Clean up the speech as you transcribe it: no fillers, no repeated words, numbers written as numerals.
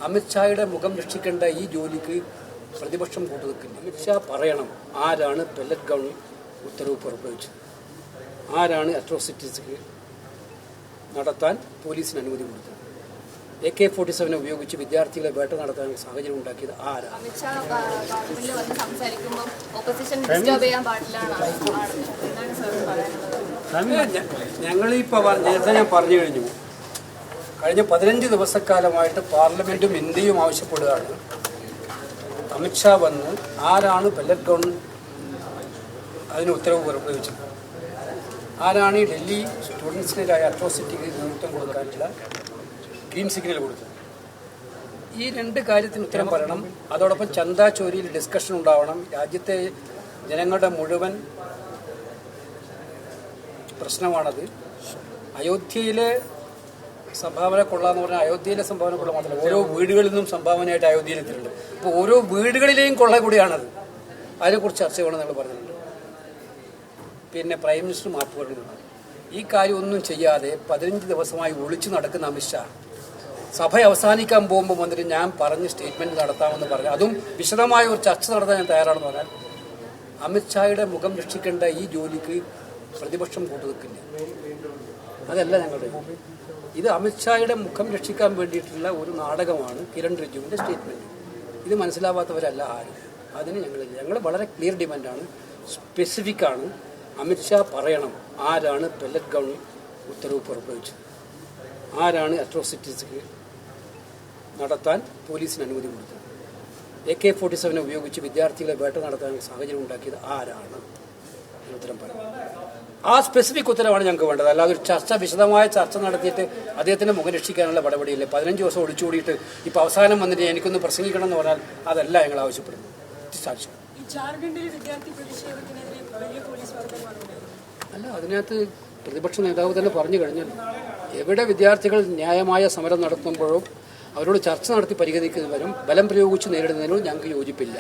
അമിത്ഷായുടെ മുഖം രക്ഷിക്കേണ്ട ഈ ജോലിക്ക് പ്രതിപക്ഷം കൂട്ടുനിൽക്കില്ല. അമിത്ഷാ പറയണം ആരാണ് പെല്ലറ്റ് ഗൺ ഉത്തരവ് പുറപ്പെടുവിച്ചത്, ആരാണ് അട്രോസിറ്റീസ് നടത്താൻ പോലീസിന് അനുമതി കൊടുത്തത്, AK-47 ഉപയോഗിച്ച് വിദ്യാർത്ഥികളെ വേട്ട നടത്താൻ സാഹചര്യം ഉണ്ടാക്കിയത് ആരാണ്? ഞങ്ങളിപ്പോൾ നേരത്തെ ഞാൻ പറഞ്ഞു കഴിഞ്ഞു, കഴിഞ്ഞ 15 ദിവസക്കാലമായിട്ട് പാർലമെന്റും ഇന്ത്യയും ആവശ്യപ്പെടുകയാണ് അമിത്ഷാ വന്ന് ആരാണ് പെല്ലറ്റ് ഗൺ അതിന് ഉത്തരവ് പുറപ്പെടുവിച്ചത്, ആരാണ് ഈ ഡൽഹി സ്റ്റുഡൻസിനെതിരായ അട്രോസിറ്റിക്ക് നേതൃത്വം കൊടുക്കാനുള്ള ഗ്രീൻ സിഗ്നൽ കൊടുത്തത്. ഈ 2 കാര്യത്തിന് ഉത്തരം പറയണം. അതോടൊപ്പം ചന്ദാ ചോരിയിൽ ഡിസ്കഷൻ ഉണ്ടാവണം. രാജ്യത്തെ ജനങ്ങളുടെ മുഴുവൻ പ്രശ്നമാണത്. അയോധ്യയിലെ സംഭാവന കൊള്ളാന്ന് പറഞ്ഞാൽ അയോധ്യയിലെ സംഭാവന കൊള്ള മാത്രമല്ല, ഓരോ വീടുകളിൽ നിന്നും സംഭാവനയായിട്ട് അയോധ്യയിൽ എത്തിയിട്ടുണ്ട്. അപ്പോൾ ഓരോ വീടുകളിലെയും കൊള്ള കൂടിയാണത്. അതിനെക്കുറിച്ച് ചർച്ച ചെയ്യണമെന്ന് നമ്മൾ പറഞ്ഞിട്ടുണ്ട്. പിന്നെ പ്രൈം മിനിസ്റ്റർ മാപ്പ് പറയുന്നതാണ്. ഈ കാര്യമൊന്നും ചെയ്യാതെ 15 ദിവസമായി ഒളിച്ചു നടക്കുന്ന അമിത്ഷാ സഭ അവസാനിക്കാൻ പോകുമ്പോൾ വന്നിട്ട് ഞാൻ പറഞ്ഞ് സ്റ്റേറ്റ്മെൻറ്റ് നടത്താമെന്ന് പറഞ്ഞു. അതും വിശദമായ ഒരു ചർച്ച നടത്താൻ ഞാൻ തയ്യാറാണെന്ന് പറഞ്ഞാൽ അമിത്ഷായുടെ മുഖം രക്ഷിക്കേണ്ട ഈ ജോലിക്ക് പ്രതിപക്ഷം കൂട്ടുനിൽക്കില്ല. അതല്ല ഞങ്ങളുടെ ഇത്. അമിത്ഷായുടെ മുഖം രക്ഷിക്കാൻ വേണ്ടിയിട്ടുള്ള ഒരു നാടകമാണ് കിരൺ റിജിജുവിൻ്റെ സ്റ്റേറ്റ്മെൻറ്റ്. ഇത് മനസ്സിലാവാത്തവരല്ല ആരും. അതിന് ഞങ്ങൾ വളരെ ക്ലിയർ ഡിമാൻഡാണ്, സ്പെസിഫിക്കാണ്. അമിത്ഷാ പറയണം ആരാണ് പെല്ലറ്റ് ഗൺ ഉത്തരവ് പുറപ്പെടുവിച്ചത്, ആരാണ് അട്രോസിറ്റീസ് നടത്താൻ പോലീസിന് അനുമതി കൊടുത്തത്, AK-47 ഉപയോഗിച്ച് വിദ്യാർത്ഥികളെ വേട്ട നടത്താൻ സാഹചര്യം ഉണ്ടാക്കിയത് ആരാണ്? ഉത്തരം പറയും. ആ സ്പെസിഫിക് ഉത്തരവാണ് ഞങ്ങൾക്ക് വേണ്ടത്. അല്ലാതെ ഒരു വിശദമായ ചർച്ച നടത്തിയിട്ട് അദ്ദേഹത്തിൻ്റെ മുഖം രക്ഷിക്കാനുള്ള പടപടിയില്ലേ. 15 ദിവസം ഒളിച്ചുകൂടിയിട്ട് ഇപ്പോൾ അവസാനം വന്നിട്ട് എനിക്കൊന്ന് പ്രസംഗിക്കണം എന്ന് പറഞ്ഞാൽ അതല്ല ഞങ്ങൾ ആവശ്യപ്പെടുന്നത്. സാക്ഷ്യം അല്ല, അതിനകത്ത് പ്രതിപക്ഷ നേതാവ് തന്നെ പറഞ്ഞു കഴിഞ്ഞാൽ എവിടെ വിദ്യാർത്ഥികൾ ന്യായമായ സമരം നടത്തുമ്പോഴും അവരോട് ചർച്ച നടത്തി പരിഗണിക്കുന്നവരും ബലം പ്രയോഗിച്ച് നേരിടുന്നതിനോട് ഞങ്ങൾക്ക് യോജിപ്പില്ല.